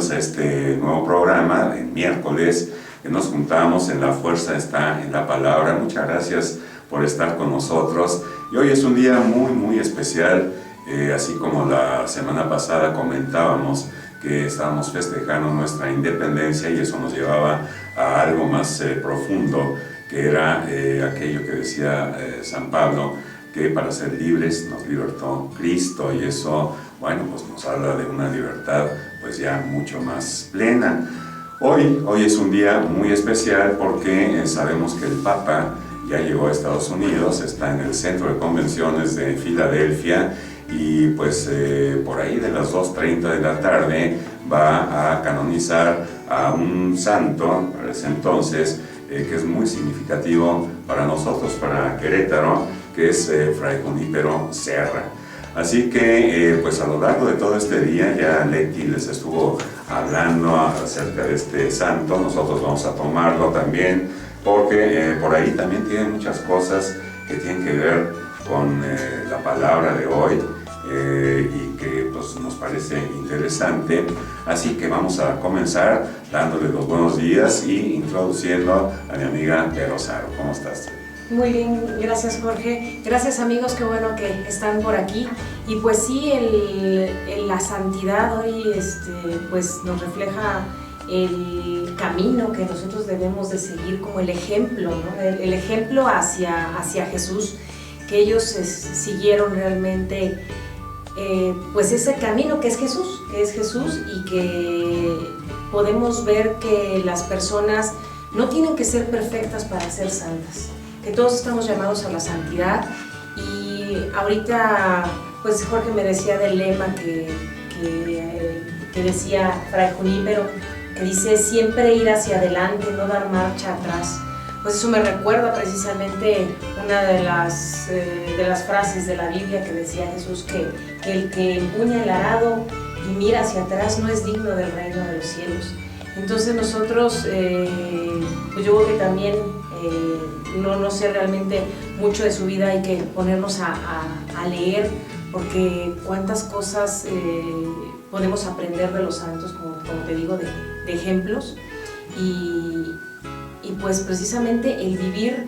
bienvenidos a este nuevo programa de miércoles que nos juntamos en La Fuerza está en la Palabra. Muchas gracias por estar con nosotros y hoy es un día muy especial, así como la semana pasada comentábamos que estábamos festejando nuestra independencia y eso nos llevaba a algo más profundo, que era aquello que decía San Pablo, que para ser libres nos libertó Cristo, y eso, bueno, pues nos habla de una libertad pues ya mucho más plena. Hoy es un día muy especial porque sabemos que el Papa ya llegó a Estados Unidos, está en el Centro de Convenciones de Filadelfia y pues por ahí de las 2:30 de la tarde va a canonizar a un santo, para ese entonces, que es muy significativo para nosotros, para Querétaro, que es Fray Junípero Serra. Así que pues a lo largo de todo este día ya Leti les estuvo hablando acerca de este santo. Nosotros vamos a tomarlo también porque por ahí también tiene muchas cosas que tienen que ver con la palabra de hoy y que pues nos parece interesante. Así que vamos a comenzar dándole los buenos días y introduciendo a mi amiga Vero Saro. ¿Cómo estás? Muy bien, gracias Jorge, gracias amigos, qué bueno que están por aquí. Y pues sí, la santidad hoy pues nos refleja el camino que nosotros debemos de seguir como el ejemplo, ¿no? El ejemplo hacia Jesús, que ellos siguieron realmente pues ese camino que es Jesús y que podemos ver que las personas no tienen que ser perfectas para ser santas, que todos estamos llamados a la santidad. Y ahorita pues Jorge me decía del lema que decía Fray Junípero, que dice siempre ir hacia adelante, no dar marcha atrás. Pues eso me recuerda precisamente una de las frases de la Biblia que decía Jesús, que el que empuña el arado y mira hacia atrás no es digno del reino de los cielos. Entonces nosotros, pues yo creo que también no sé realmente mucho de su vida, hay que ponernos a leer, porque cuántas cosas podemos aprender de los santos, como te digo, de ejemplos, y pues precisamente el vivir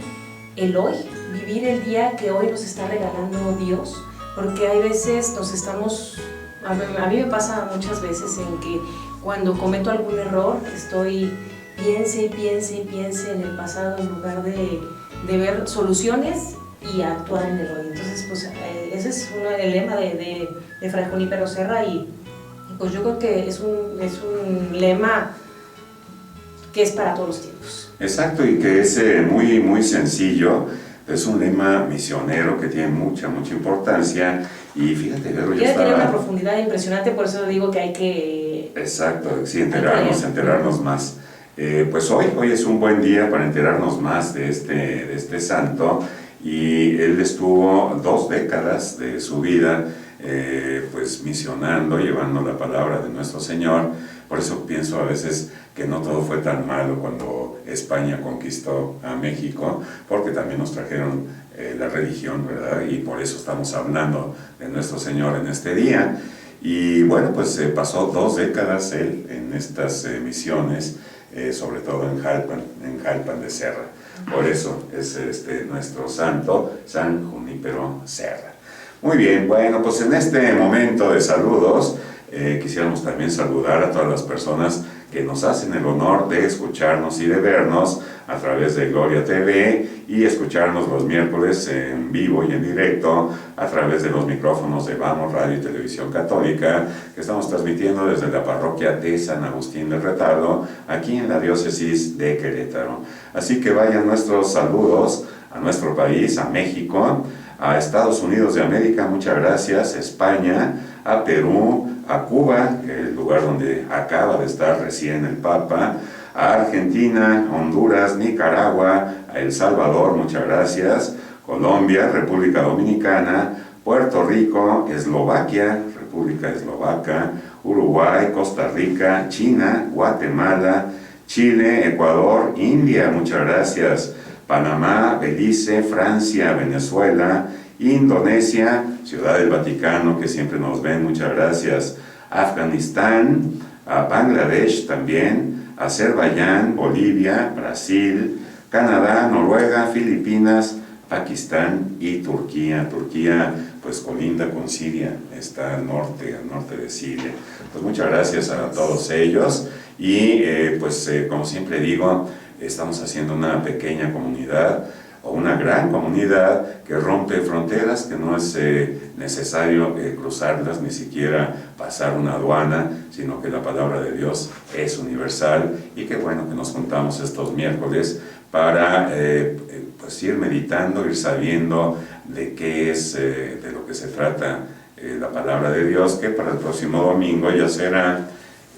el hoy, vivir el día que hoy nos está regalando Dios, porque hay veces a mí me pasa muchas veces en que cuando cometo algún error estoy piense en el pasado en lugar de ver soluciones y actuar en el hoy. Entonces pues ese es el lema de Fray Junípero Serra, y pues yo creo que es un lema que es para todos los tiempos. Exacto, y que es muy sencillo. Es un lema misionero que tiene mucha importancia. Y fíjate, Vero, tiene una profundidad impresionante, por eso digo que hay que... Exacto, sí, enterarnos más. Pues hoy es un buen día para enterarnos más de este santo, y él estuvo 2 décadas de su vida pues misionando, llevando la palabra de nuestro Señor. Por eso pienso a veces que no todo fue tan malo cuando España conquistó a México, porque también nos trajeron la religión, ¿verdad? Y por eso estamos hablando de nuestro Señor en este día. Y bueno, pues pasó 2 décadas él en estas misiones, sobre todo en Jalpan de Serra. Por eso es nuestro santo, San Junípero Serra. Muy bien, bueno, pues en este momento de saludos, quisiéramos también saludar a todas las personas que nos hacen el honor de escucharnos y de vernos a través de Gloria TV, y escucharnos los miércoles en vivo y en directo a través de los micrófonos de Vamos Radio y Televisión Católica, que estamos transmitiendo desde la parroquia de San Agustín del Retablo, aquí en la diócesis de Querétaro. Así que vayan nuestros saludos a nuestro país, a México, a Estados Unidos de América, muchas gracias, a España, a Perú, a Cuba, el lugar donde acaba de estar recién el Papa, a Argentina, Honduras, Nicaragua, a El Salvador, muchas gracias, Colombia, República Dominicana, Puerto Rico, Eslovaquia, República Eslovaca, Uruguay, Costa Rica, China, Guatemala, Chile, Ecuador, India, muchas gracias, Panamá, Belice, Francia, Venezuela, Indonesia, Ciudad del Vaticano, que siempre nos ven, muchas gracias, Afganistán, a Bangladesh también, a Azerbaiyán, Bolivia, Brasil, Canadá, Noruega, Filipinas, Pakistán y Turquía. Turquía pues colinda con Siria, está al norte de Siria. Pues muchas gracias a todos ellos y como siempre digo, estamos haciendo una pequeña comunidad o una gran comunidad que rompe fronteras, que no es necesario cruzarlas, ni siquiera pasar una aduana, sino que la palabra de Dios es universal y qué bueno que nos juntamos estos miércoles para pues ir meditando, ir sabiendo de qué es, de lo que se trata la palabra de Dios, que para el próximo domingo ya será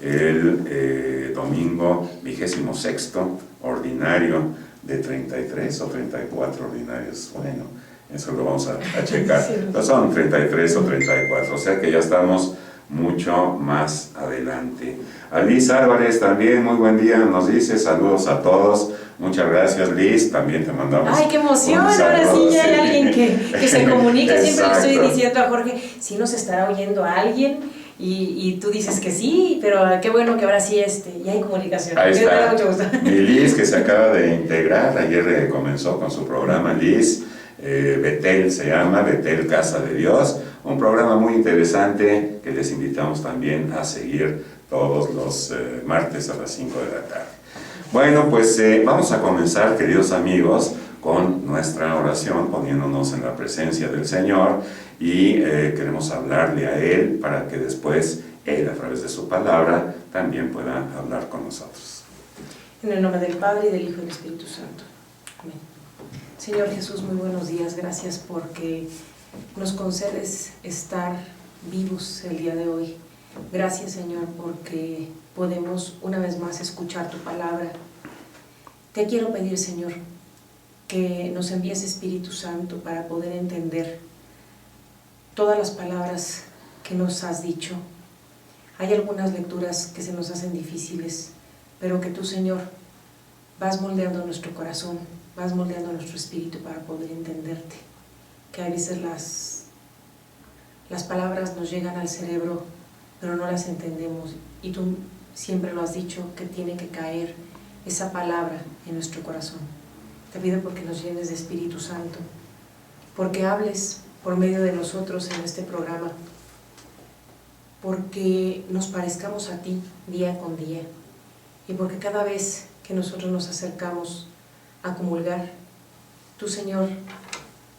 el domingo 26º ordinario de 33 o 34 ordinarios. Bueno, eso lo vamos a checar. Sí. No son 33 o 34, o sea que ya estamos mucho más adelante. A Liz Álvarez también, muy buen día, nos dice saludos a todos. Muchas gracias, Liz, también te mandamos. ¡Ay, qué emoción! un saludo, Ahora sí ya hay sí. alguien que se comunica. Siempre le estoy Exacto. diciendo a Jorge, si nos estará oyendo alguien, y tú dices que sí, pero qué bueno que ahora sí ya hay comunicación. Ahí Me da está. mucho gusto. Mi Liz, que se acaba de integrar, ayer comenzó con su programa Liz, Betel se llama, Betel Casa de Dios, un programa muy interesante que les invitamos también a seguir todos los martes a las 5 de la tarde. Bueno, pues vamos a comenzar, queridos amigos, con nuestra oración, poniéndonos en la presencia del Señor y queremos hablarle a Él para que después Él, a través de su palabra, también pueda hablar con nosotros. En el nombre del Padre, y del Hijo y del Espíritu Santo. Amén. Señor Jesús, muy buenos días. Gracias porque nos concedes estar vivos el día de hoy. Gracias, Señor, porque podemos una vez más escuchar tu palabra. Te quiero pedir, Señor, que nos envíes Espíritu Santo para poder entender todas las palabras que nos has dicho. Hay algunas lecturas que se nos hacen difíciles, pero que tú, Señor, vas moldeando nuestro corazón, vas moldeando nuestro espíritu para poder entenderte. Que a veces las palabras nos llegan al cerebro, pero no las entendemos. Y tú siempre lo has dicho, que tiene que caer esa palabra en nuestro corazón. Te pido porque nos llenes de Espíritu Santo, porque hables por medio de nosotros en este programa, porque nos parezcamos a ti día con día y porque cada vez que nosotros nos acercamos a comulgar, tú, Señor,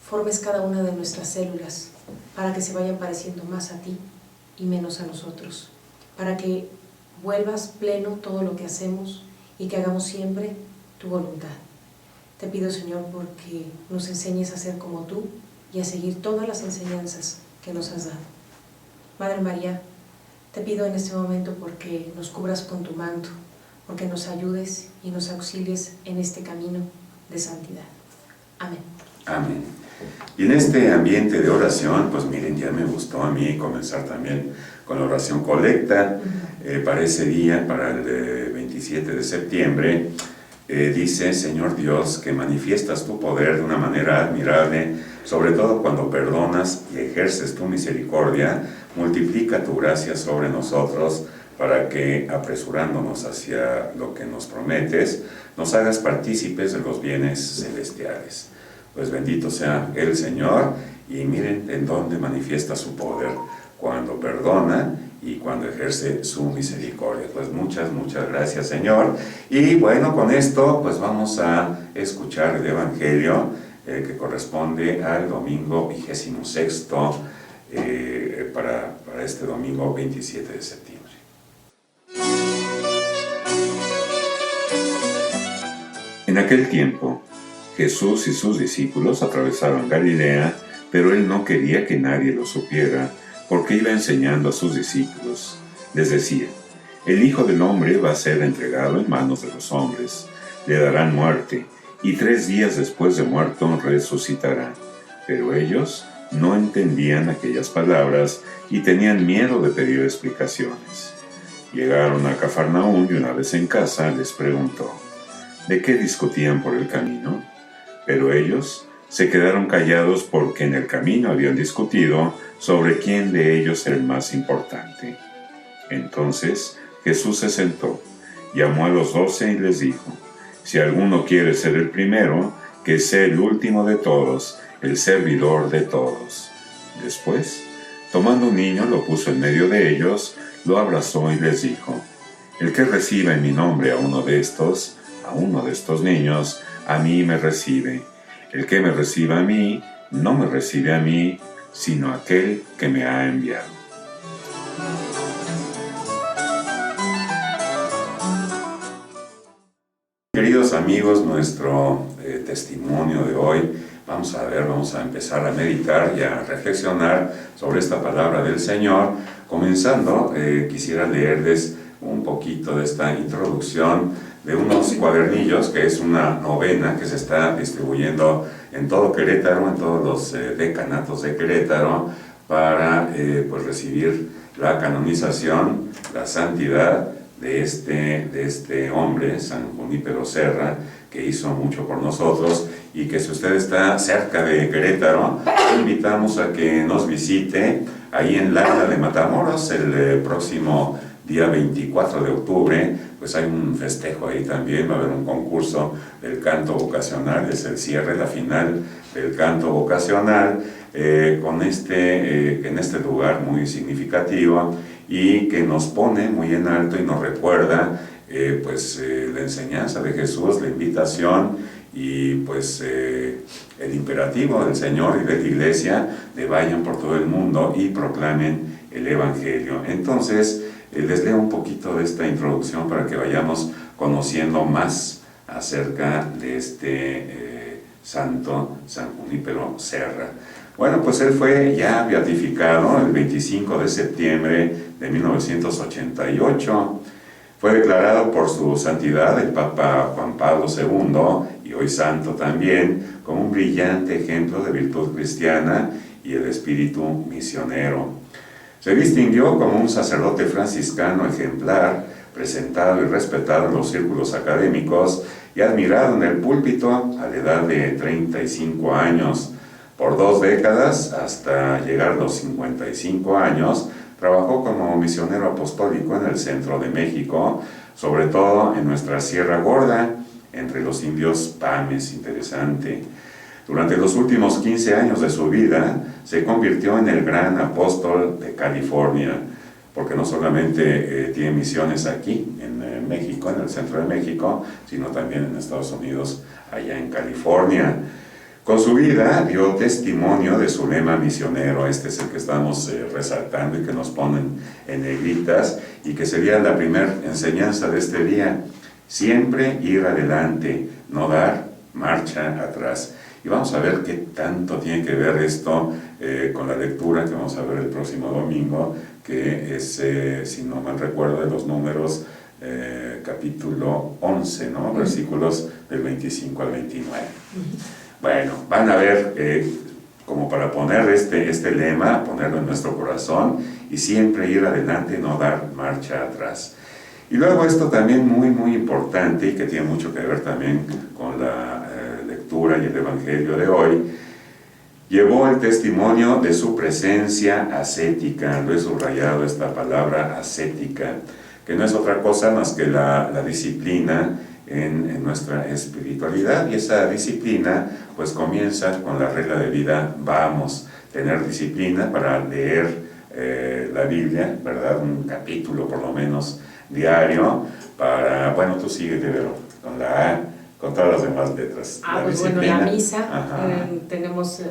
formes cada una de nuestras células para que se vayan pareciendo más a ti y menos a nosotros, para que vuelvas pleno todo lo que hacemos y que hagamos siempre tu voluntad. Te pido, Señor, porque nos enseñes a ser como tú y a seguir todas las enseñanzas que nos has dado. Madre María, te pido en este momento porque nos cubras con tu manto, porque nos ayudes y nos auxilies en este camino de santidad. Amén. Amén. Y en este ambiente de oración, pues miren, ya me gustó a mí comenzar también con la oración colecta. Para ese día, para el 27 de septiembre, dice: Señor Dios, que manifiestas tu poder de una manera admirable, sobre todo cuando perdonas y ejerces tu misericordia, multiplica tu gracia sobre nosotros, para que, apresurándonos hacia lo que nos prometes, nos hagas partícipes de los bienes celestiales. Pues bendito sea el Señor, y miren en dónde manifiesta su poder, cuando perdona y cuando ejerce su misericordia. Pues muchas gracias, Señor. Y bueno, con esto pues vamos a escuchar el Evangelio que corresponde al domingo 26º, para este domingo 27 de septiembre. En aquel tiempo, Jesús y sus discípulos atravesaban Galilea, pero él no quería que nadie lo supiera, porque iba enseñando a sus discípulos. Les decía: el Hijo del Hombre va a ser entregado en manos de los hombres, le darán muerte, y 3 días después de muerto resucitará. Pero ellos no entendían aquellas palabras y tenían miedo de pedir explicaciones. Llegaron a Cafarnaúm y una vez en casa les preguntó: ¿de qué discutían por el camino? Pero ellos se quedaron callados porque en el camino habían discutido sobre quién de ellos era el más importante. Entonces Jesús se sentó, llamó a los 12 y les dijo: si alguno quiere ser el primero, que sea el último de todos, el servidor de todos. Después, tomando un niño, lo puso en medio de ellos, lo abrazó y les dijo: el que reciba en mi nombre a uno de estos niños, a mí me recibe. El que me reciba a mí, no me recibe a mí, sino aquel que me ha enviado. Queridos amigos, nuestro testimonio de hoy, vamos a empezar a meditar y a reflexionar sobre esta palabra del Señor. Comenzando, quisiera leerles un poquito de esta introducción de unos cuadernillos, que es una novena que se está distribuyendo en todo Querétaro, en todos los decanatos de Querétaro, para pues recibir la canonización, la santidad de este hombre, San Junípero Serra, que hizo mucho por nosotros, y que si usted está cerca de Querétaro, le invitamos a que nos visite ahí en la isla de Matamoros el próximo día 24 de octubre. Pues hay un festejo ahí también, va a haber un concurso del canto vocacional, es el cierre, la final del canto vocacional, en este lugar muy significativo, y que nos pone muy en alto y nos recuerda la enseñanza de Jesús, la invitación y pues el imperativo del Señor y de la Iglesia de vayan por todo el mundo y proclamen el Evangelio. Entonces, les leo un poquito de esta introducción para que vayamos conociendo más acerca de este santo, San Junípero Serra. Bueno, pues él fue ya beatificado el 25 de septiembre de 1988. Fue declarado por su santidad, el Papa Juan Pablo II, y hoy santo también, como un brillante ejemplo de virtud cristiana y el espíritu misionero. Se distinguió como un sacerdote franciscano ejemplar, presentado y respetado en los círculos académicos y admirado en el púlpito a la edad de 35 años. Por 2 décadas, hasta llegar a los 55 años, trabajó como misionero apostólico en el centro de México, sobre todo en nuestra Sierra Gorda, entre los indios Pames, interesante. Durante los últimos 15 años de su vida, se convirtió en el gran apóstol de California, porque no solamente tiene misiones aquí, en México, en el centro de México, sino también en Estados Unidos, allá en California. Con su vida dio testimonio de su lema misionero, este es el que estamos resaltando y que nos ponen en negritas, y que sería la primera enseñanza de este día: siempre ir adelante, no dar marcha atrás. Y vamos a ver qué tanto tiene que ver esto con la lectura que vamos a ver el próximo domingo, que es, si no mal recuerdo, de los números, capítulo 11, ¿no? Versículos del 25 al 29. Bueno, van a ver, como para poner este lema, ponerlo en nuestro corazón, y siempre ir adelante, no dar marcha atrás. Y luego esto también muy importante, y que tiene mucho que ver también con la lectura y el Evangelio de hoy: llevó el testimonio de su presencia ascética. Lo he subrayado, esta palabra ascética, que no es otra cosa más que la disciplina en nuestra espiritualidad. Y esa disciplina pues comienza con la regla de vida: vamos a tener disciplina para leer la Biblia, ¿verdad? Un capítulo por lo menos diario, para, bueno, tú síguete, pero con la A, con todas las demás letras. Pues bueno, la misa, tenemos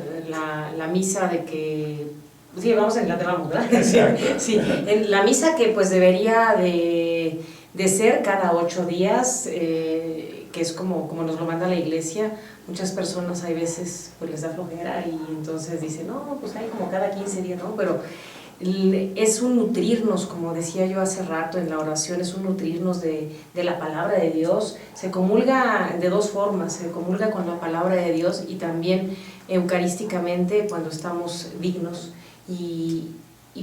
la misa de que, sí, vamos en la vamos, ¿verdad? Exacto. Sí, en la misa que pues debería de ser cada 8 días, que es como nos lo manda la Iglesia. Muchas personas hay veces pues les da flojera y entonces dicen, no, pues hay como cada 15 días, ¿no? Pero es un nutrirnos, como decía yo hace rato en la oración, es un nutrirnos de la palabra de Dios. Se comulga de 2 formas: se comulga con la palabra de Dios y también eucarísticamente cuando estamos dignos. Y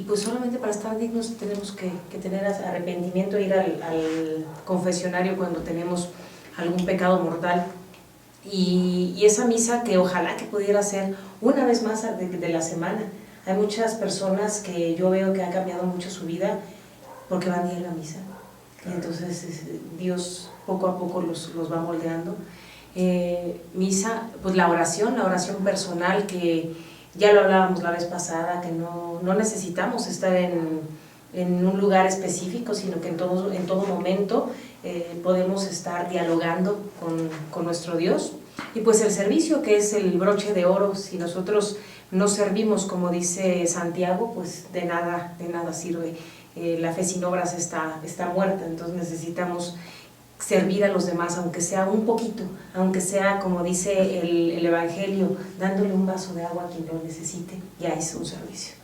pues solamente para estar dignos tenemos que tener arrepentimiento, ir al confesionario cuando tenemos algún pecado mortal. Y esa misa que ojalá que pudiera ser una vez más de la semana. Hay muchas personas que yo veo que han cambiado mucho su vida porque van a ir a la misa. Y entonces Dios poco a poco los va moldeando. Misa, pues la oración personal, que ya lo hablábamos la vez pasada, que no necesitamos estar en un lugar específico, sino que en todo momento podemos estar dialogando con nuestro Dios. Y pues el servicio, que es el broche de oro. Si nosotros no servimos, como dice Santiago, pues de nada sirve. La fe sin obras está muerta. Entonces necesitamos servir a los demás, aunque sea un poquito, aunque sea, como dice el Evangelio, dándole un vaso de agua a quien lo necesite, ya es un servicio.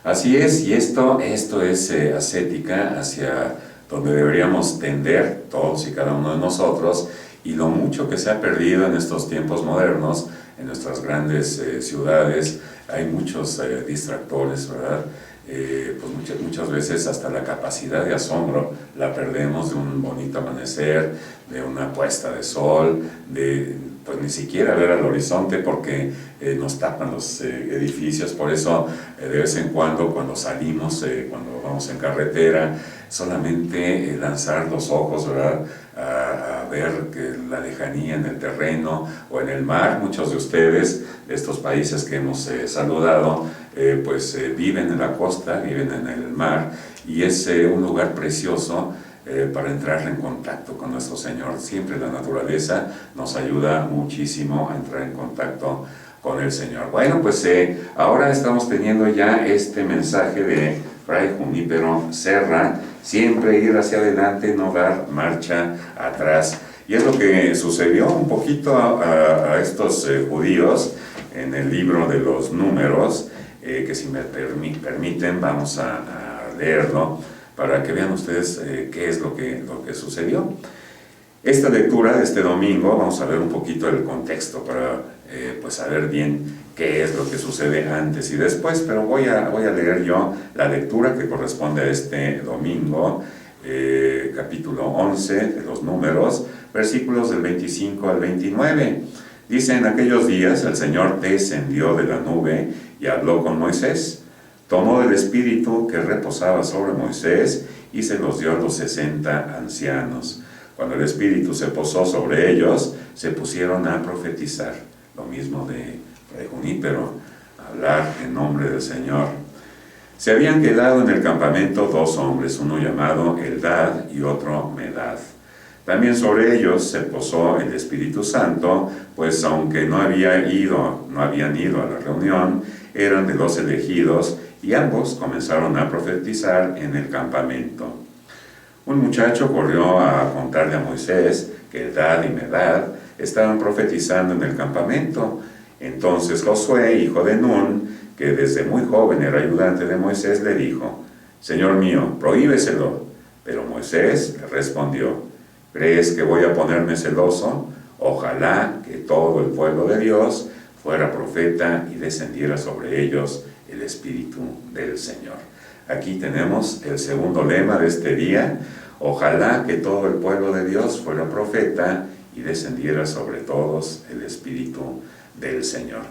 Así es, y esto es ascética, hacia donde deberíamos tender todos y cada uno de nosotros, y lo mucho que se ha perdido en estos tiempos modernos, en nuestras grandes ciudades. Hay muchos distractores, ¿verdad? Pues muchas veces hasta la capacidad de asombro la perdemos de un bonito amanecer, de una puesta de sol, de pues ni siquiera ver al horizonte, porque nos tapan los edificios. Por eso de vez en cuando salimos, cuando vamos en carretera, solamente lanzar los ojos, ¿verdad?, a ver que la lejanía en el terreno o en el mar. Muchos de ustedes, de estos países que hemos saludado, viven en la costa, viven en el mar, y es un lugar precioso para entrar en contacto con nuestro Señor. Siempre la naturaleza nos ayuda muchísimo a entrar en contacto con el Señor. Bueno, pues ahora estamos teniendo ya este mensaje de Fray Junípero Serra: siempre ir hacia adelante, no dar marcha atrás. Y es lo que sucedió un poquito a estos judíos en el libro de los Números, que si me permiten vamos a leerlo para que vean ustedes qué es lo que sucedió. Esta lectura de este domingo, vamos a ver un poquito el contexto para saber bien qué es lo que sucede antes y después, pero voy a leer yo la lectura que corresponde a este domingo, capítulo 11 de los Números, versículos del 25 al 29. Dice: en aquellos días el Señor descendió de la nube y habló con Moisés. Tomó el espíritu que reposaba sobre Moisés y se los dio a los 60 ancianos. Cuando el espíritu se posó sobre ellos, se pusieron a profetizar. Lo mismo de Fray Junípero, hablar en nombre del Señor. Se habían quedado en el campamento 2 hombres, uno llamado Eldad y otro Medad. También sobre ellos se posó el Espíritu Santo, pues aunque no habían ido a la reunión, eran de los elegidos, y ambos comenzaron a profetizar en el campamento. Un muchacho corrió a contarle a Moisés que Eldad y Medad estaban profetizando en el campamento. Entonces Josué, hijo de Nun, que desde muy joven era ayudante de Moisés, le dijo: Señor mío, prohíbeselo. Pero Moisés le respondió: ¿crees que voy a ponerme celoso? Ojalá que todo el pueblo de Dios fuera profeta y descendiera sobre ellos el Espíritu del Señor. Aquí tenemos el segundo lema de este día: ojalá que todo el pueblo de Dios fuera profeta y descendiera sobre todos el Espíritu del Señor.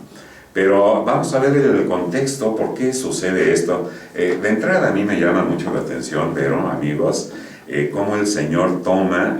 Pero vamos a ver el contexto, por qué sucede esto. De entrada a mí me llama mucho la atención, pero amigos, cómo el Señor toma,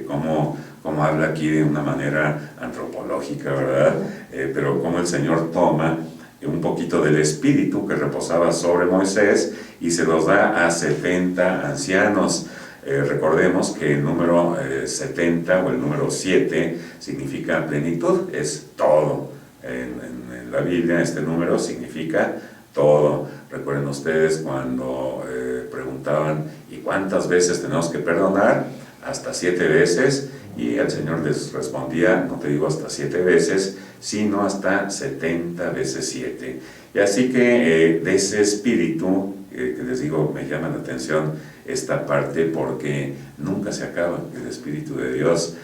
cómo habla aquí de una manera antropológica, ¿verdad? Pero cómo el Señor toma un poquito del espíritu que reposaba sobre Moisés y se los da a 70 ancianos. Recordemos que el número 70 o el número 7 significa plenitud, es todo. En la Biblia este número significa todo. Recuerden ustedes cuando preguntaban: ¿y cuántas veces tenemos que perdonar? Hasta 7 veces. Y el Señor les respondía: no te digo hasta 7 veces, sino hasta 70 veces 7. Y así que de ese espíritu, que les digo, me llama la atención esta parte, porque nunca se acaba el Espíritu de Dios,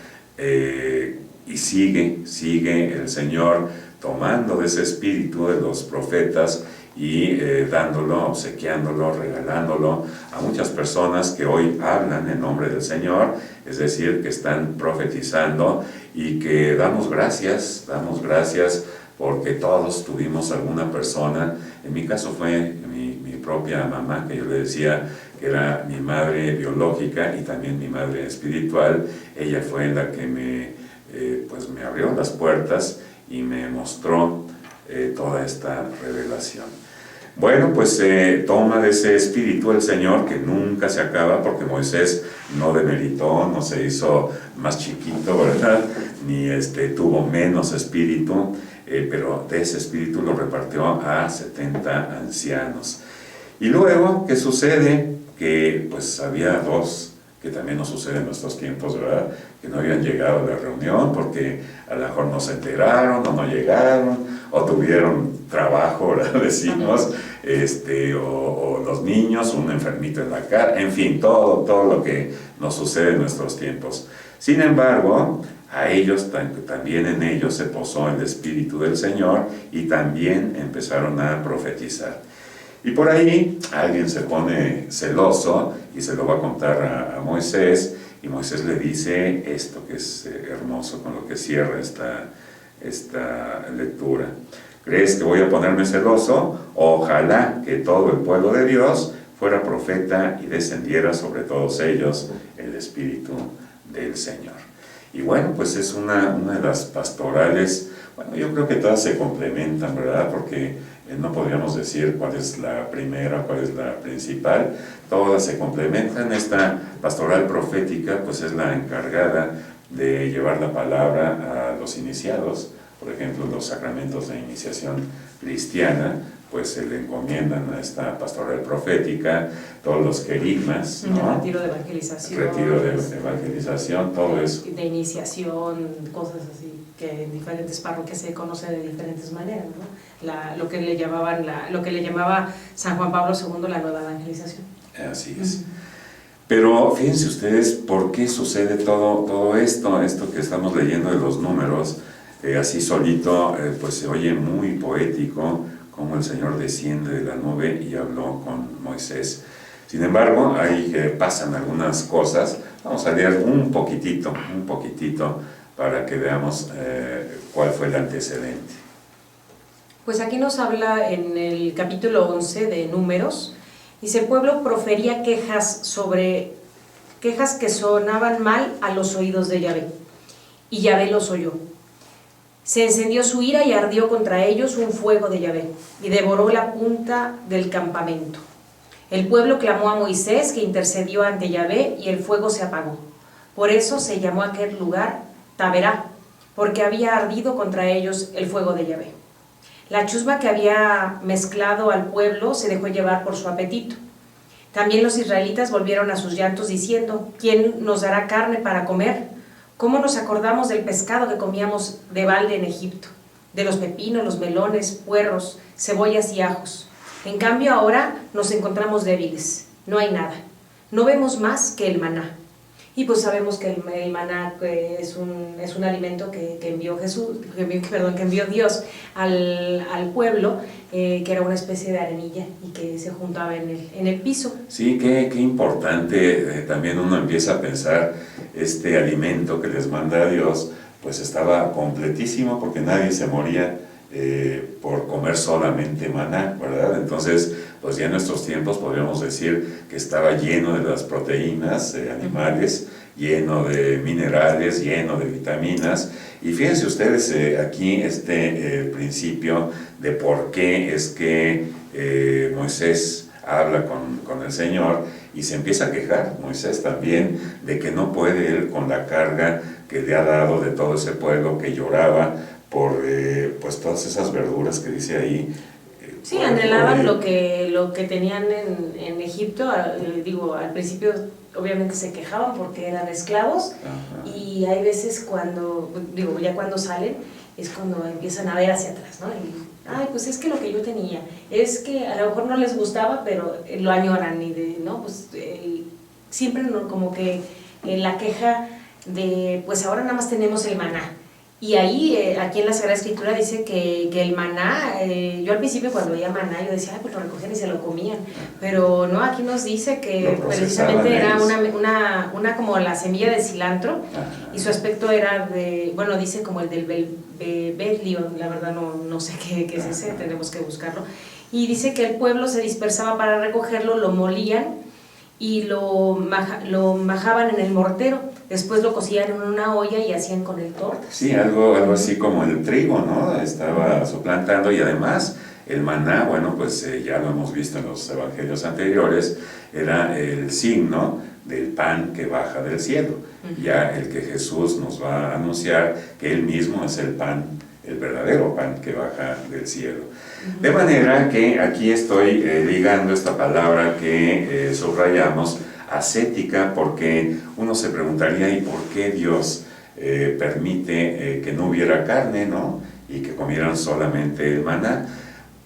y sigue el Señor tomando de ese espíritu de los profetas y dándolo, obsequiándolo, regalándolo a muchas personas que hoy hablan en nombre del Señor, es decir, que están profetizando, y que damos gracias porque todos tuvimos alguna persona. En mi caso fue mi propia mamá, que yo le decía que era mi madre biológica y también mi madre espiritual. Ella fue la que pues me abrió las puertas y me mostró toda esta revelación. Bueno, pues toma de ese espíritu el Señor, que nunca se acaba, porque Moisés no demeritó, no se hizo más chiquito, ¿verdad? Ni tuvo menos espíritu, pero de ese espíritu lo repartió a 70 ancianos. Y luego, ¿qué sucede? Que pues había dos, que también nos sucede en nuestros tiempos, ¿verdad? Que no habían llegado a la reunión porque a lo mejor no se enteraron o no llegaron o tuvieron trabajo, ¿verdad? Decimos, o los niños, un enfermito en la cara, en fin, todo lo que nos sucede en nuestros tiempos. Sin embargo, a ellos, también en ellos se posó el Espíritu del Señor y también empezaron a profetizar. Y por ahí alguien se pone celoso y se lo va a contar a Moisés, y Moisés le dice esto que es hermoso, con lo que cierra esta lectura. ¿Crees que voy a ponerme celoso? Ojalá que todo el pueblo de Dios fuera profeta y descendiera sobre todos ellos el Espíritu del Señor. Y bueno, pues es una de las pastorales. Bueno, yo creo que todas se complementan, ¿verdad? Porque no podríamos decir cuál es la primera, cuál es la principal. Todas se complementan. Esta pastoral profética pues es la encargada de llevar la palabra a los iniciados. Por ejemplo, los sacramentos de iniciación cristiana, pues se le encomiendan a esta pastoral profética, todos los querigmas, ¿no? El retiro de evangelización. Retiro de evangelización, todo eso. De iniciación, cosas así, que en diferentes parroquias se conoce de diferentes maneras, ¿no? Lo que le llamaba San Juan Pablo II la nueva evangelización. Así es. Pero fíjense ustedes por qué sucede todo esto que estamos leyendo de los números. Así solito, pues se oye muy poético cómo el Señor desciende de la nube y habló con Moisés. Sin embargo, ahí pasan algunas cosas. Vamos a leer un poquitito, para que veamos cuál fue el antecedente. Pues aquí nos habla en el capítulo 11 de Números. Dice: el pueblo profería quejas que sonaban mal a los oídos de Yahvé, y Yahvé los oyó. Se encendió su ira y ardió contra ellos un fuego de Yahvé, y devoró la punta del campamento. El pueblo clamó a Moisés, que intercedió ante Yahvé, y el fuego se apagó. Por eso se llamó aquel lugar Taberá, porque había ardido contra ellos el fuego de Yahvé. La chusma que había mezclado al pueblo se dejó llevar por su apetito. También los israelitas volvieron a sus llantos diciendo: ¿quién nos dará carne para comer? ¿Cómo nos acordamos del pescado que comíamos de balde en Egipto? De los pepinos, los melones, puerros, cebollas y ajos. En cambio ahora nos encontramos débiles, no hay nada. No vemos más que el maná. Y pues sabemos que el maná es un alimento que envió Dios al pueblo, que era una especie de arenilla y que se juntaba en el piso. Sí, qué importante. También uno empieza a pensar, este alimento que les manda Dios, pues estaba completísimo, porque nadie se moría por comer solamente maná, ¿verdad? Entonces, pues ya en nuestros tiempos podríamos decir que estaba lleno de las proteínas animales, lleno de minerales, lleno de vitaminas. Y fíjense ustedes aquí principio de por qué es que Moisés habla con el Señor y se empieza a quejar, Moisés también, de que no puede él con la carga que le ha dado de todo ese pueblo que lloraba por pues todas esas verduras que dice ahí. Sí, anhelaban lo que tenían en Egipto. Al principio obviamente se quejaban porque eran esclavos. Ajá. Y hay veces ya cuando salen es cuando empiezan a ver hacia atrás, ¿no? Y, pues es que lo que yo tenía, es que a lo mejor no les gustaba, pero lo añoran, siempre como que la queja de, pues ahora nada más tenemos el maná. Y ahí, aquí en la Sagrada Escritura dice que el maná, yo al principio cuando veía maná, yo decía, pues lo recogían y se lo comían. Pero no, aquí nos dice que precisamente era una como la semilla de cilantro. Ajá. Y su aspecto era dice como el del Betlion, la verdad no sé qué es ese, tenemos que buscarlo. Y dice que el pueblo se dispersaba para recogerlo, lo molían y lo majaban en el mortero, después lo cocían en una olla y hacían con él tortas. Sí, algo así como el trigo, ¿no? Estaba suplantando, y además el maná, bueno, pues ya lo hemos visto en los evangelios anteriores, era el signo del pan que baja del cielo. Ya el que Jesús nos va a anunciar que Él mismo es el pan, el verdadero pan que baja del cielo. De manera que aquí estoy ligando esta palabra que subrayamos, ascética, porque uno se preguntaría, ¿y por qué Dios permite que no hubiera carne, ¿no? Y que comieran solamente el maná?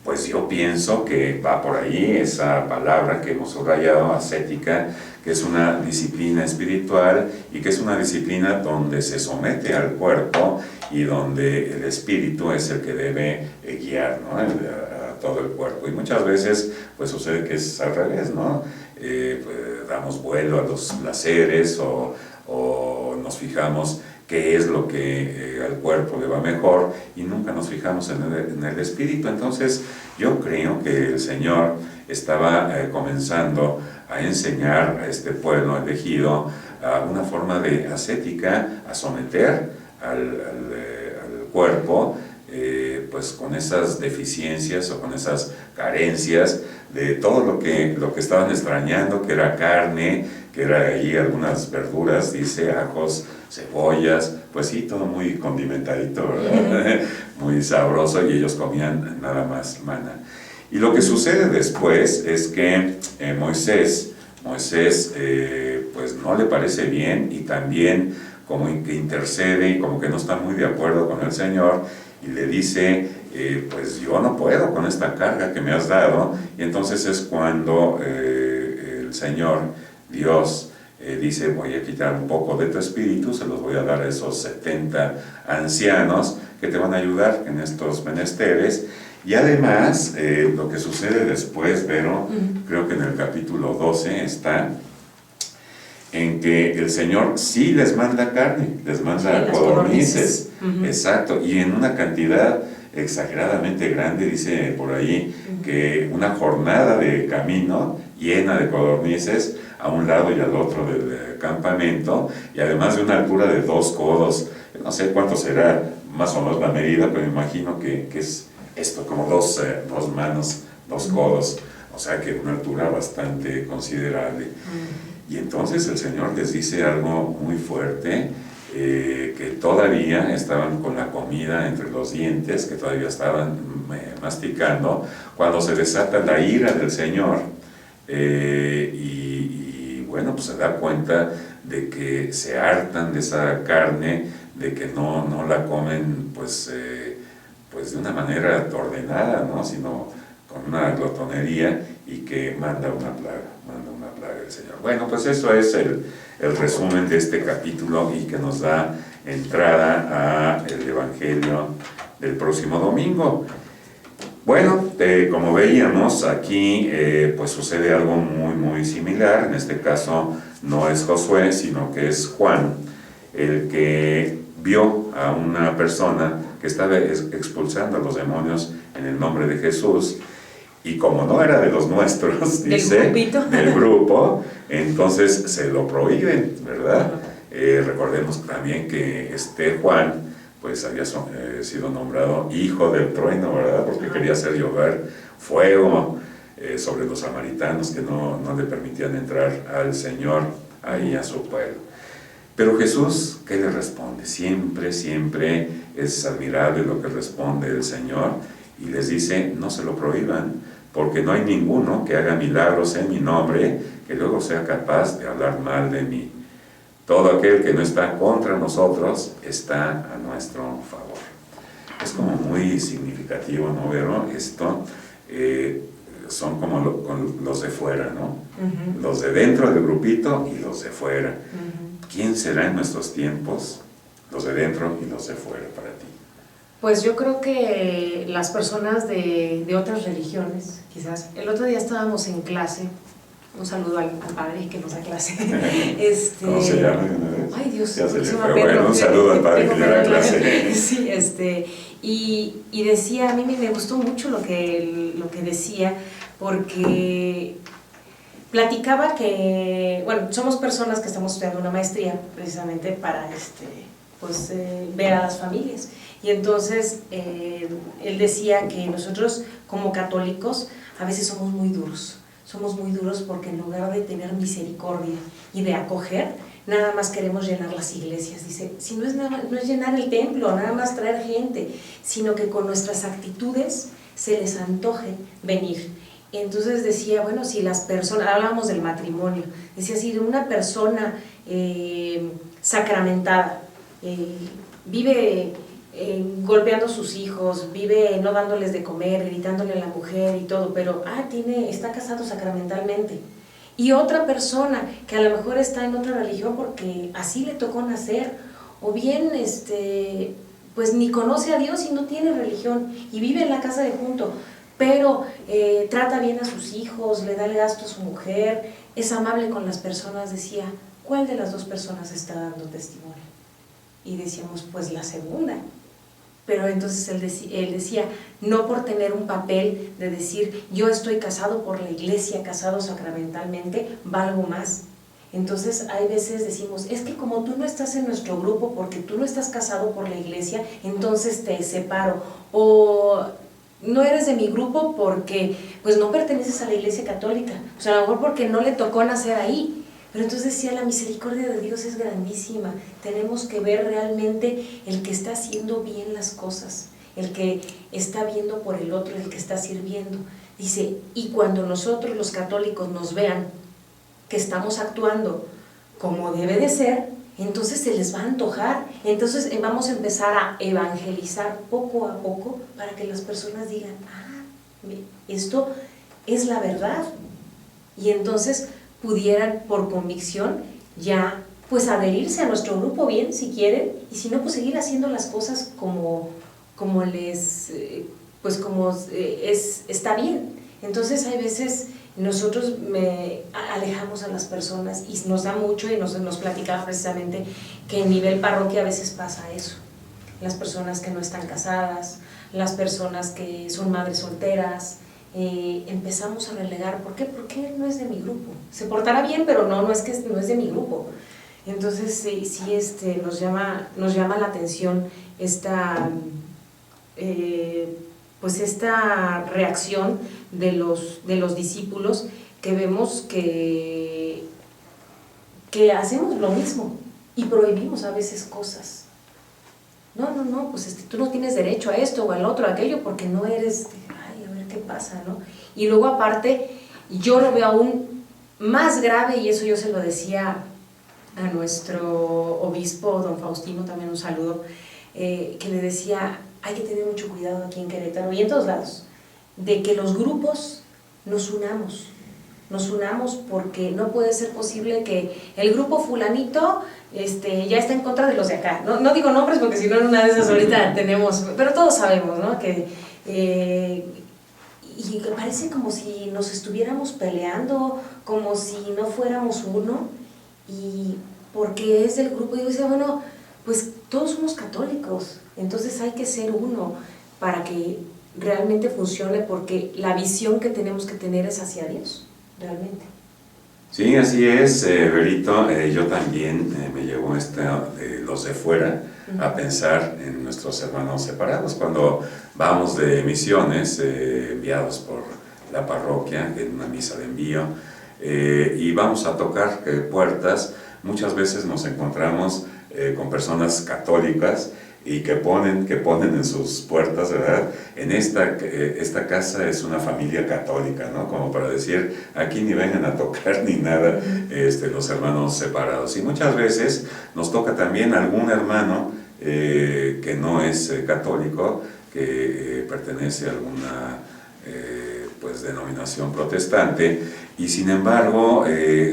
Pues yo pienso que va por ahí esa palabra que hemos subrayado, ascética, que es una disciplina espiritual y que es una disciplina donde se somete al cuerpo y donde el espíritu es el que debe guiar, ¿no? a todo el cuerpo. Y muchas veces pues sucede que es al revés, ¿no? Pues, damos vuelo a los placeres o nos fijamos qué es lo que al cuerpo le va mejor y nunca nos fijamos en el espíritu. Entonces yo creo que el Señor estaba comenzando a enseñar a este pueblo elegido una forma de ascética, a someter al cuerpo pues con esas deficiencias o con esas carencias de todo lo que estaban extrañando, que era carne, que era ahí algunas verduras, dice, ajos, cebollas, pues sí, todo muy condimentadito, ¿verdad? Muy sabroso, y ellos comían nada más maná. Y lo que sucede después es que Moisés pues no le parece bien, y también como que intercede y como que no está muy de acuerdo con el Señor, y le dice, pues yo no puedo con esta carga que me has dado. Y entonces es cuando el Señor, Dios, dice, voy a quitar un poco de tu espíritu, se los voy a dar a esos 70 ancianos que te van a ayudar en estos menesteres. Y además, lo que sucede después, Vero, creo que en el capítulo 12 está, en que el Señor sí les manda carne, les manda codornices, exacto, y en una cantidad exageradamente grande, dice por ahí, que una jornada de camino llena de codornices a un lado y al otro del campamento, y además de una altura de 2 codos, no sé cuánto será más o menos la medida, pero me imagino que es esto, como dos manos, 2 codos, o sea que una altura bastante considerable. Y entonces el Señor les dice algo muy fuerte, que todavía estaban con la comida entre los dientes, que todavía estaban masticando, cuando se desata la ira del Señor, y bueno, pues se da cuenta de que se hartan de esa carne, de que no la comen pues de una manera ordenada, ¿no? Sino con una glotonería, y que manda una plaga el Señor. Bueno, pues eso es el resumen de este capítulo, y que nos da entrada al Evangelio del próximo domingo. Bueno, como veíamos aquí, pues sucede algo muy similar. En este caso no es Josué, sino que es Juan, el que vio a una persona que estaba expulsando a los demonios en el nombre de Jesús, y como no era de los nuestros, dice, del grupo, entonces se lo prohíben, ¿verdad? Recordemos también que Juan, pues había sido nombrado hijo del trueno, ¿verdad? Porque quería hacer llover fuego sobre los samaritanos, que no le permitían entrar al Señor ahí a su pueblo. Pero Jesús, ¿qué le responde? Siempre es admirable lo que responde el Señor, y les dice, no se lo prohíban, porque no hay ninguno que haga milagros en mi nombre que luego sea capaz de hablar mal de mí. Todo aquel que no está contra nosotros está a nuestro favor. Es como muy significativo, ¿no, Vero? Esto son como los de fuera, ¿no? Los de dentro del grupito y los de fuera. ¿Quién será en nuestros tiempos? Los de dentro y los de fuera para ti. Pues yo creo que las personas de otras religiones, quizás. El otro día estábamos en clase, un saludo al padre que nos da clase. ¿Cómo se llama? Ay, Dios, ya se le fue. Bueno, un saludo al padre que le da clase. Sí, y decía, a mí me gustó mucho lo que decía, porque platicaba que, bueno, somos personas que estamos estudiando una maestría precisamente para ver a las familias. Y entonces él decía que nosotros como católicos a veces somos muy duros porque en lugar de tener misericordia y de acoger, nada más queremos llenar las iglesias. Dice, si no es llenar el templo, nada más traer gente, sino que con nuestras actitudes se les antoje venir. Entonces decía, bueno, si las personas, hablábamos del matrimonio, decía, si una persona sacramentada vive golpeando a sus hijos, vive no dándoles de comer, gritándole a la mujer y todo, pero está casado sacramentalmente, y otra persona que a lo mejor está en otra religión porque así le tocó nacer, o bien pues ni conoce a Dios y no tiene religión y vive en la casa de junto, pero trata bien a sus hijos, le da el gasto a su mujer, es amable con las personas, decía, ¿cuál de las dos personas está dando testimonio? Y decíamos, pues la segunda. Pero entonces él decía, no por tener un papel de decir, yo estoy casado por la iglesia, casado sacramentalmente, valgo más. Entonces hay veces decimos, es que como tú no estás en nuestro grupo porque tú no estás casado por la iglesia, entonces te separo, o no eres de mi grupo porque pues no perteneces a la iglesia católica, o sea, a lo mejor porque no le tocó nacer ahí. Pero entonces decía, la misericordia de Dios es grandísima, tenemos que ver realmente el que está haciendo bien las cosas, el que está viendo por el otro, el que está sirviendo. Dice, y cuando nosotros los católicos nos vean que estamos actuando como debe de ser, entonces se les va a antojar, entonces vamos a empezar a evangelizar poco a poco para que las personas digan, esto es la verdad, y entonces pudieran por convicción ya pues adherirse a nuestro grupo bien si quieren, y si no pues seguir haciendo las cosas como está bien. Entonces hay veces nosotros alejamos a las personas y nos da mucho, y nos platicaba precisamente que en nivel parroquia a veces pasa eso, las personas que no están casadas, las personas que son madres solteras, empezamos a relegar, ¿por qué? Porque él no es de mi grupo, se portará bien, pero no es de mi grupo. Entonces sí nos llama la atención esta reacción de los discípulos, que vemos que hacemos lo mismo y prohibimos a veces cosas. No, pues tú no tienes derecho a esto o al otro, a aquello, porque no eres, a ver qué pasa, ¿no? Y luego aparte, yo lo veo aún más grave, y eso yo se lo decía a nuestro obispo, don Faustino, también un saludo, que le decía, hay que tener mucho cuidado aquí en Querétaro y en todos lados, de que los grupos nos unamos, porque no puede ser posible que el grupo fulanito ya está en contra de los de acá. No digo nombres porque si no en una de esas ahorita tenemos, pero todos sabemos, ¿no? Y parece como si nos estuviéramos peleando, como si no fuéramos uno, y porque es del grupo, y yo decía, bueno, pues todos somos católicos, entonces hay que ser uno para que realmente funcione, porque la visión que tenemos que tener es hacia Dios, realmente. Sí, así es, Berito. Yo también me llevó los de fuera a pensar en nuestros hermanos separados. Cuando vamos de misiones, enviados por la parroquia, en una misa de envío, y vamos a tocar puertas, muchas veces nos encontramos con personas católicas y que ponen en sus puertas, ¿verdad? En esta casa es una familia católica, ¿no? Como para decir, aquí ni vengan a tocar ni nada los hermanos separados. Y muchas veces nos toca también algún hermano que no es católico, que pertenece a alguna denominación protestante, y sin embargo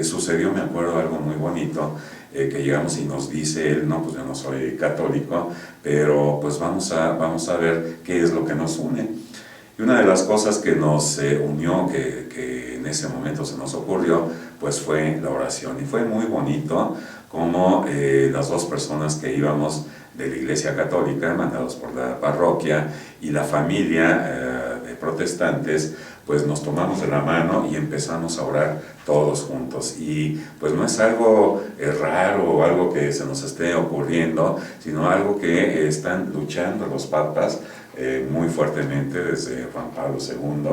sucedió, me acuerdo, algo muy bonito, que llegamos y nos dice él, no, pues yo no soy católico, pero pues vamos a ver qué es lo que nos une. Y una de las cosas que nos unió, que en ese momento se nos ocurrió, pues fue la oración, y fue muy bonito como las dos personas que íbamos de la Iglesia Católica, mandados por la parroquia, y la familia de protestantes, pues nos tomamos de la mano y empezamos a orar todos juntos. Y pues no es algo raro o algo que se nos esté ocurriendo, sino algo que están luchando los papas muy fuertemente desde Juan Pablo II,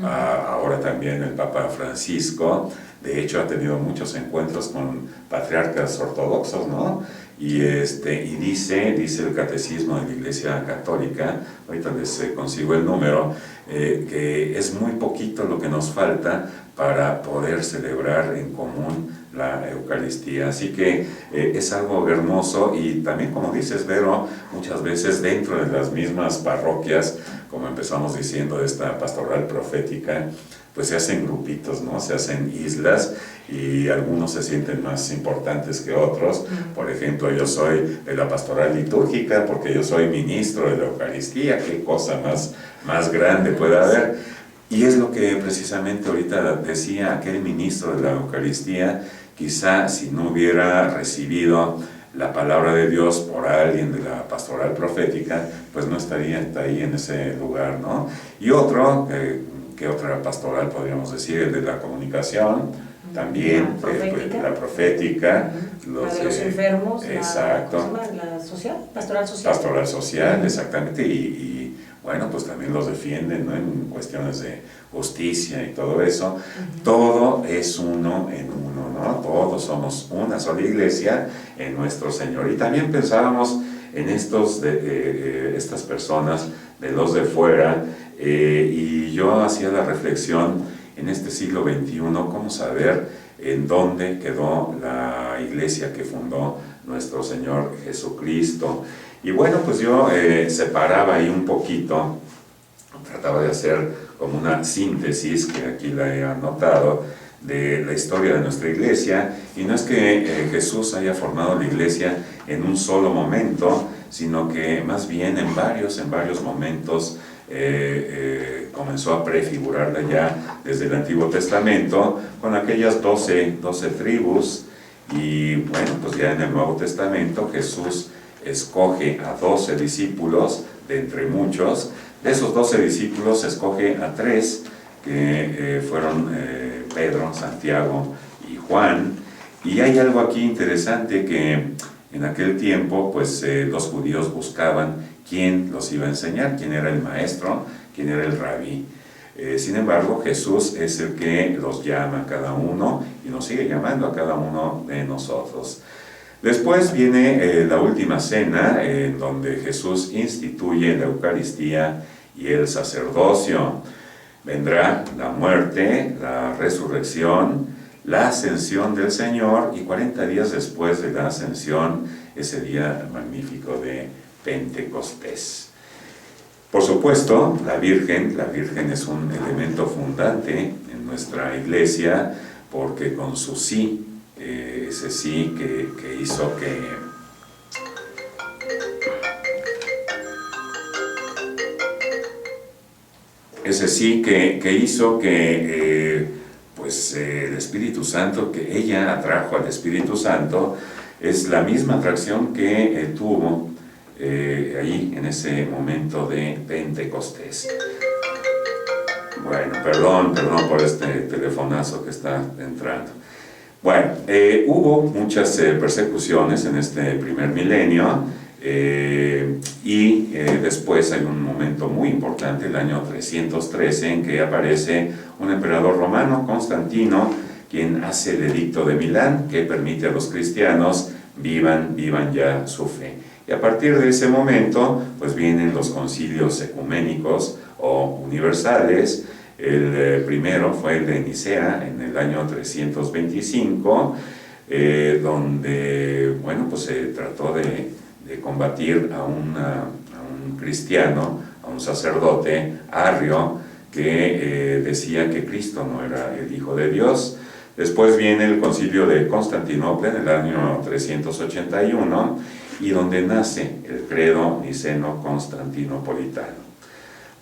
ahora también el Papa Francisco. De hecho ha tenido muchos encuentros con patriarcas ortodoxos, ¿no? Y dice el Catecismo de la Iglesia Católica, ahorita les consigo el número, que es muy poquito lo que nos falta para poder celebrar en común la Eucaristía. Así que es algo hermoso, y también, como dices, Vero, muchas veces dentro de las mismas parroquias, como empezamos diciendo de esta pastoral profética, pues se hacen grupitos, ¿no? Se hacen islas, y algunos se sienten más importantes que otros. Por ejemplo, yo soy de la pastoral litúrgica porque yo soy ministro de la Eucaristía. ¿Qué cosa más grande puede haber? Y es lo que precisamente ahorita decía aquel ministro de la Eucaristía. Quizá si no hubiera recibido la palabra de Dios por alguien de la pastoral profética, pues no estaría ahí en ese lugar, ¿no? Y otro, ¿qué otra pastoral podríamos decir? El de la comunicación, también, la profética, la de los enfermos, exacto, la social, pastoral social. Pastoral social, exactamente, y bueno, pues también los defienden, ¿no? En cuestiones de justicia y todo eso. Todo es uno en uno, ¿no? Todos somos una sola iglesia en nuestro Señor. Y también pensábamos en estas personas de los de fuera, y yo hacía la reflexión en este siglo XXI, cómo saber en dónde quedó la iglesia que fundó nuestro Señor Jesucristo. Y bueno, pues yo separaba ahí un poquito, trataba de hacer como una síntesis, que aquí la he anotado, de la historia de nuestra iglesia. Y no es que Jesús haya formado la iglesia en un solo momento, sino que más bien en varios momentos comenzó a prefigurarla ya desde el Antiguo Testamento, con aquellas 12 tribus. Y bueno, pues ya en el Nuevo Testamento Jesús escoge a 12 discípulos de entre muchos. De esos 12 discípulos escoge a 3, que fueron Pedro, Santiago y Juan. Y hay algo aquí interesante, que en aquel tiempo pues los judíos buscaban quién los iba a enseñar, quién era el maestro, quién era el rabí. Sin embargo, Jesús es el que los llama a cada uno y nos sigue llamando a cada uno de nosotros. Después viene la última cena, en donde Jesús instituye la Eucaristía y el sacerdocio. Vendrá la muerte, la resurrección, la ascensión del Señor, y 40 días después de la ascensión, ese día magnífico de Pentecostés. Por supuesto, la Virgen es un elemento fundante en nuestra iglesia, porque con su sí, ese sí que hizo que el Espíritu Santo, que ella atrajo al Espíritu Santo, es la misma atracción que tuvo ahí en ese momento de Pentecostés. Bueno, perdón por este telefonazo que está entrando. Bueno, hubo muchas persecuciones en este primer milenio, y después hay un momento muy importante, el año 313, en que aparece un emperador romano, Constantino, quien hace el edicto de Milán, que permite a los cristianos vivan ya su fe. Y a partir de ese momento, pues vienen los concilios ecuménicos o universales. El primero fue el de Nicea en el año 325, donde, bueno, pues se trató de combatir a un cristiano, a un sacerdote Arrio, que decía que Cristo no era el Hijo de Dios. Después viene el concilio de Constantinopla en el año 381, y donde nace el credo niceno-constantinopolitano.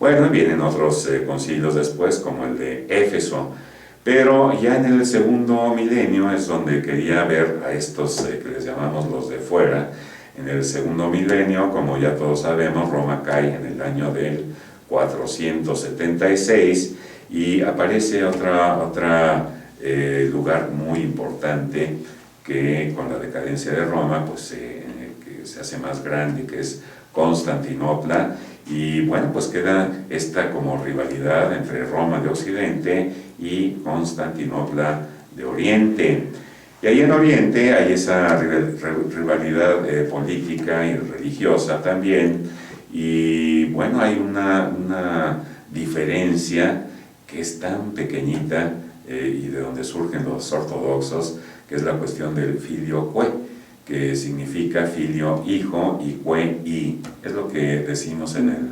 Bueno, vienen otros concilios después, como el de Éfeso, pero ya en el segundo milenio es donde quería ver a estos que les llamamos los de fuera. En el segundo milenio, como ya todos sabemos, Roma cae en el año del 476, Y aparece lugar muy importante que con la decadencia de Roma pues que se hace más grande, que es Constantinopla. Y bueno, pues queda esta como rivalidad entre Roma de Occidente y Constantinopla de Oriente. Y ahí en Oriente hay esa rivalidad política y religiosa también. Y bueno, hay una diferencia que es tan pequeñita y de donde surgen los ortodoxos, que es la cuestión del filioque, que significa filio hijo y que y. Es lo que decimos en el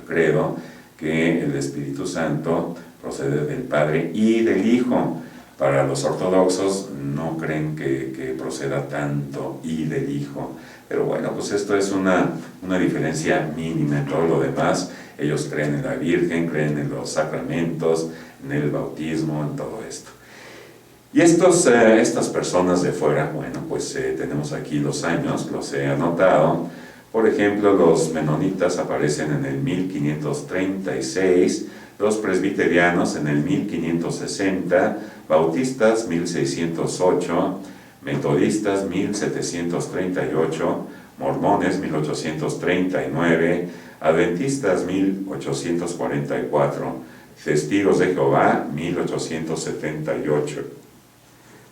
credo, que el Espíritu Santo procede del Padre y del Hijo. Para los ortodoxos no creen que proceda tanto y del Hijo. Pero bueno, pues esto es una diferencia mínima. En todo lo demás, ellos creen en la Virgen, creen en los sacramentos, en el bautismo, en todo esto. Y estas personas de fuera, bueno, pues tenemos aquí los años, los he anotado. Por ejemplo, los menonitas aparecen en el 1536, los presbiterianos en el 1560, bautistas 1608, metodistas 1738, mormones 1839, adventistas 1844, testigos de Jehová 1878.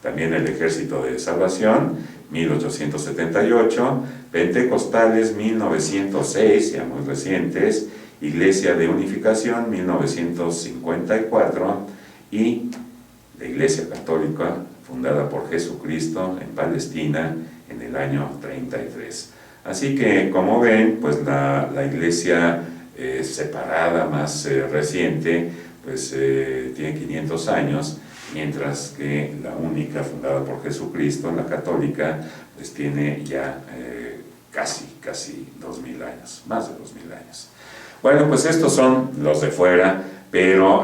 También el Ejército de Salvación, 1878, Pentecostales, 1906, ya muy recientes, Iglesia de Unificación, 1954, y la Iglesia Católica, fundada por Jesucristo en Palestina en el año 33. Así que, como ven, pues la Iglesia separada, más reciente, pues tiene 500 años, mientras que la única fundada por Jesucristo, la católica, pues tiene ya casi 2000 años, más de 2000 años. Bueno, pues estos son los de fuera, pero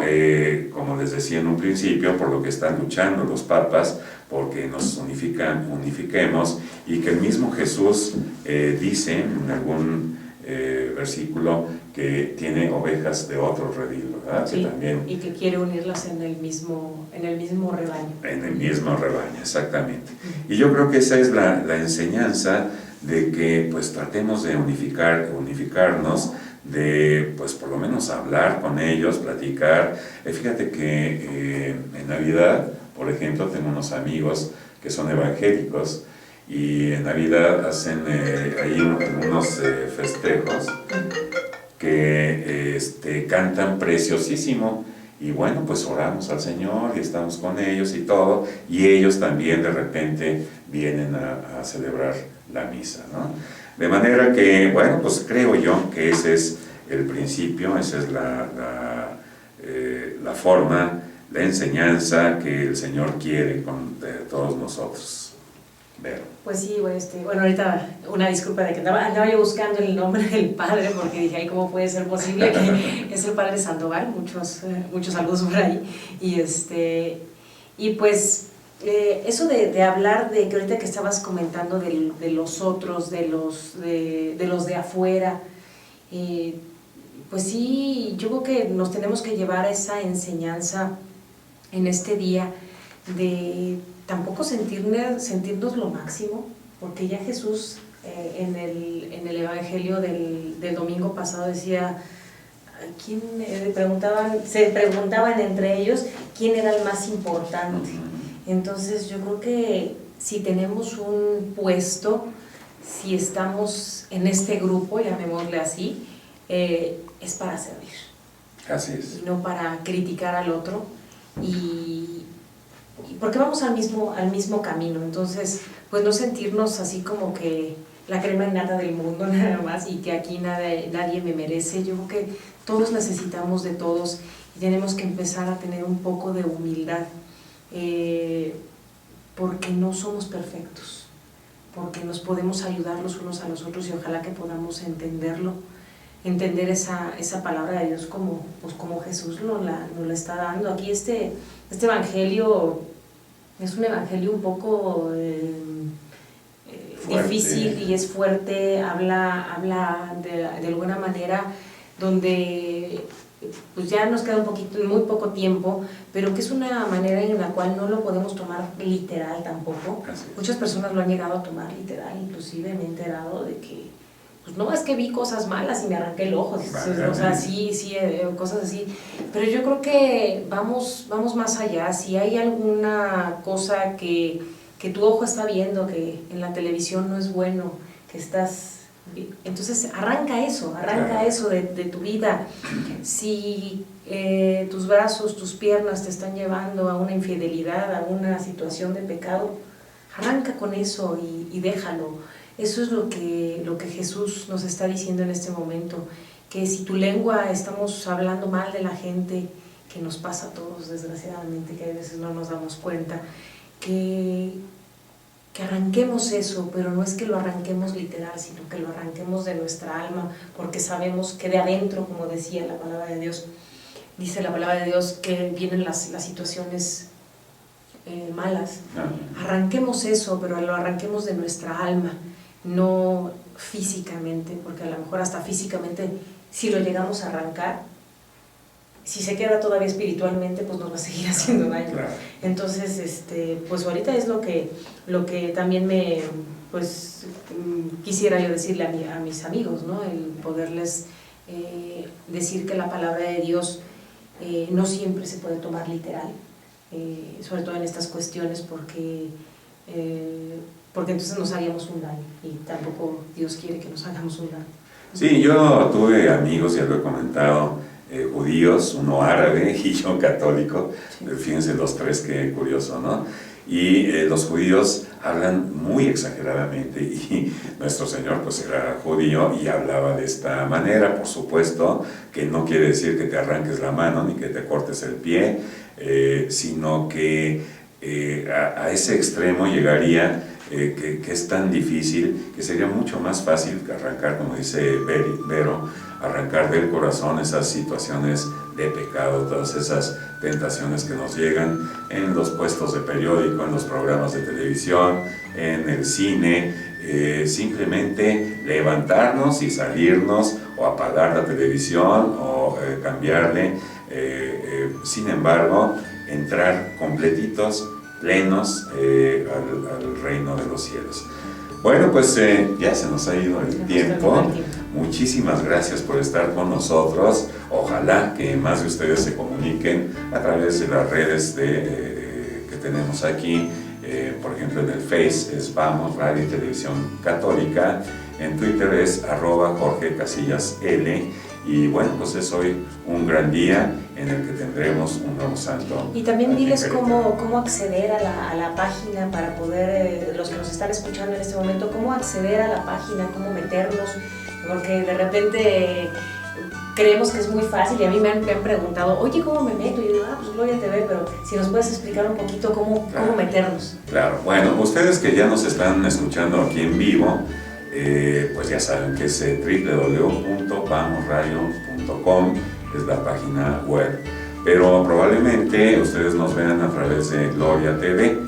como les decía en un principio, por lo que están luchando los papas, porque nos unifiquemos, y que el mismo Jesús dice en algún versículo que tiene ovejas de otro redil, ¿verdad? Sí, que también, y que quiere unirlas en el mismo rebaño. En el mismo rebaño, exactamente. Y yo creo que esa es la enseñanza de que pues tratemos de unificarnos, de pues por lo menos hablar con ellos, platicar. Fíjate que en Navidad, por ejemplo, tengo unos amigos que son evangélicos, y en Navidad hacen ahí unos festejos que cantan preciosísimo, y bueno, pues oramos al Señor y estamos con ellos y todo, y ellos también de repente vienen a celebrar la misa, ¿no? De manera que, bueno, pues creo yo que ese es el principio, esa es la forma, la enseñanza que el Señor quiere de todos nosotros. Pues sí, bueno, ahorita una disculpa de que andaba yo buscando el nombre del padre, porque dije, ay, ¿cómo puede ser posible? Que es el padre Sandoval, muchos saludos por ahí. Y pues eso de hablar de que ahorita que estabas comentando de los otros, de los de afuera, pues sí, yo creo que nos tenemos que llevar a esa enseñanza en este día de tampoco sentirnos lo máximo, porque ya Jesús en el Evangelio del domingo pasado decía, se preguntaban entre ellos quién era el más importante. Entonces yo creo que si tenemos un puesto, si estamos en este grupo, llamémosle así, es para servir. Así es. Y no para criticar al otro, porque vamos al mismo camino. Entonces, pues no sentirnos así como que la crema innata del mundo nada más, y que aquí nadie me merece. Yo creo que todos necesitamos de todos, y tenemos que empezar a tener un poco de humildad, porque no somos perfectos, porque nos podemos ayudar los unos a los otros, y ojalá que podamos entender esa palabra de Dios como Jesús nos la está dando. Aquí este evangelio es un evangelio un poco difícil y es fuerte, habla de alguna manera donde pues ya nos queda muy poco tiempo, pero que es una manera en la cual no lo podemos tomar literal tampoco. Muchas personas lo han llegado a tomar literal, inclusive me he enterado de que, pues no, es que vi cosas malas y me arranqué el ojo, o sea, sí, cosas así, pero yo creo que vamos más allá. Si hay alguna cosa que tu ojo está viendo, que en la televisión no es bueno, que estás... Entonces arranca eso de tu vida. Si tus brazos, tus piernas te están llevando a una infidelidad, a una situación de pecado, arranca con eso y déjalo. Eso es lo que Jesús nos está diciendo en este momento, que si tu lengua estamos hablando mal de la gente, que nos pasa a todos desgraciadamente, que a veces no nos damos cuenta, que arranquemos eso, pero no es que lo arranquemos literal, sino que lo arranquemos de nuestra alma, porque sabemos que de adentro, como decía la palabra de Dios, dice la palabra de Dios que vienen las situaciones malas. Arranquemos eso, pero lo arranquemos de nuestra alma, no físicamente, porque a lo mejor hasta físicamente, si lo llegamos a arrancar, si se queda todavía espiritualmente, pues nos va a seguir haciendo daño. Claro. Entonces, pues ahorita es lo que también pues quisiera yo decirle a mis amigos, ¿no? El poderles decir que la palabra de Dios no siempre se puede tomar literal, sobre todo en estas cuestiones, porque entonces nos haríamos un daño, y tampoco Dios quiere que nos hagamos un daño. Sí, yo tuve amigos, ya lo he comentado, judíos, uno árabe y yo católico. Sí. Fíjense los tres, qué curioso, ¿no? Y los judíos hablan muy exageradamente, y nuestro Señor pues era judío y hablaba de esta manera. Por supuesto que no quiere decir que te arranques la mano ni que te cortes el pie, sino que a ese extremo llegaría, que es tan difícil, que sería mucho más fácil que arrancar, como dice Vero, arrancar del corazón esas situaciones de pecado, todas esas tentaciones que nos llegan en los puestos de periódico, en los programas de televisión, en el cine. Simplemente levantarnos y salirnos, o apagar la televisión, o cambiarle. Sin embargo, entrar completitos, plenos al reino de los cielos. Bueno, pues ya se nos ha ido el tiempo. Muchísimas gracias por estar con nosotros. Ojalá que más de ustedes se comuniquen a través de las redes que tenemos aquí. Por ejemplo, en el Face es Vamos Radio y Televisión Católica. En Twitter es @Jorge Casillas L. Y bueno, pues es hoy un gran día en el que tendremos un nuevo santo. Y también diles cómo acceder a la página para poder, los que nos están escuchando en este momento, cómo acceder a la página, cómo meternos, porque de repente creemos que es muy fácil, y a mí me han preguntado, oye, ¿cómo me meto? Y yo digo, pues Gloria TV, pero si nos puedes explicar un poquito cómo meternos. Claro, bueno, ustedes que ya nos están escuchando aquí en vivo, pues ya saben que es www.vamosradio.com, es la página web, pero probablemente ustedes nos vean a través de Gloria TV.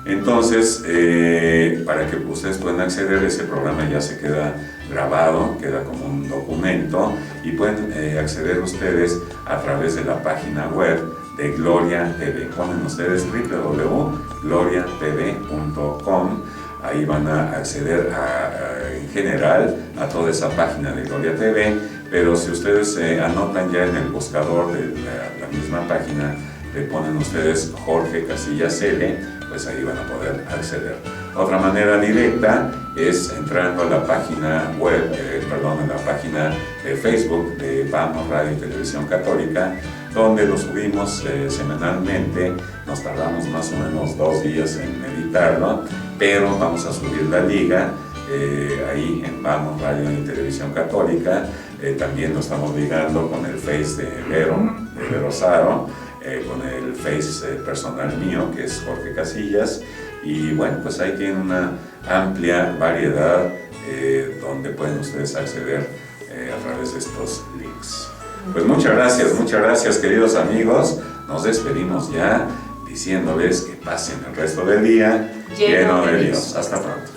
Entonces, para que ustedes puedan acceder, ese programa ya se queda grabado, queda como un documento, y pueden acceder ustedes a través de la página web de Gloria TV. Ponen ustedes www.gloriatv.com. Ahí van a acceder en general a toda esa página de Gloria TV, pero si ustedes anotan ya en el buscador de la misma página, le ponen ustedes Jorge Casillas L, pues ahí van a poder acceder. Otra manera directa es entrando a la página web, en la página de Facebook de Vamos Radio y Televisión Católica, donde lo subimos semanalmente. Nos tardamos más o menos 2 días en editarlo, pero vamos a subir la liga ahí en Vamos Radio y Televisión Católica. También lo estamos ligando con el Face de Vero Saro, con el Face personal mío, que es Jorge Casillas. Y bueno, pues ahí tienen una amplia variedad donde pueden ustedes acceder a través de estos links. Pues muchas gracias queridos amigos. Nos despedimos ya diciéndoles que pasen el resto del día lleno de Dios. Hasta pronto.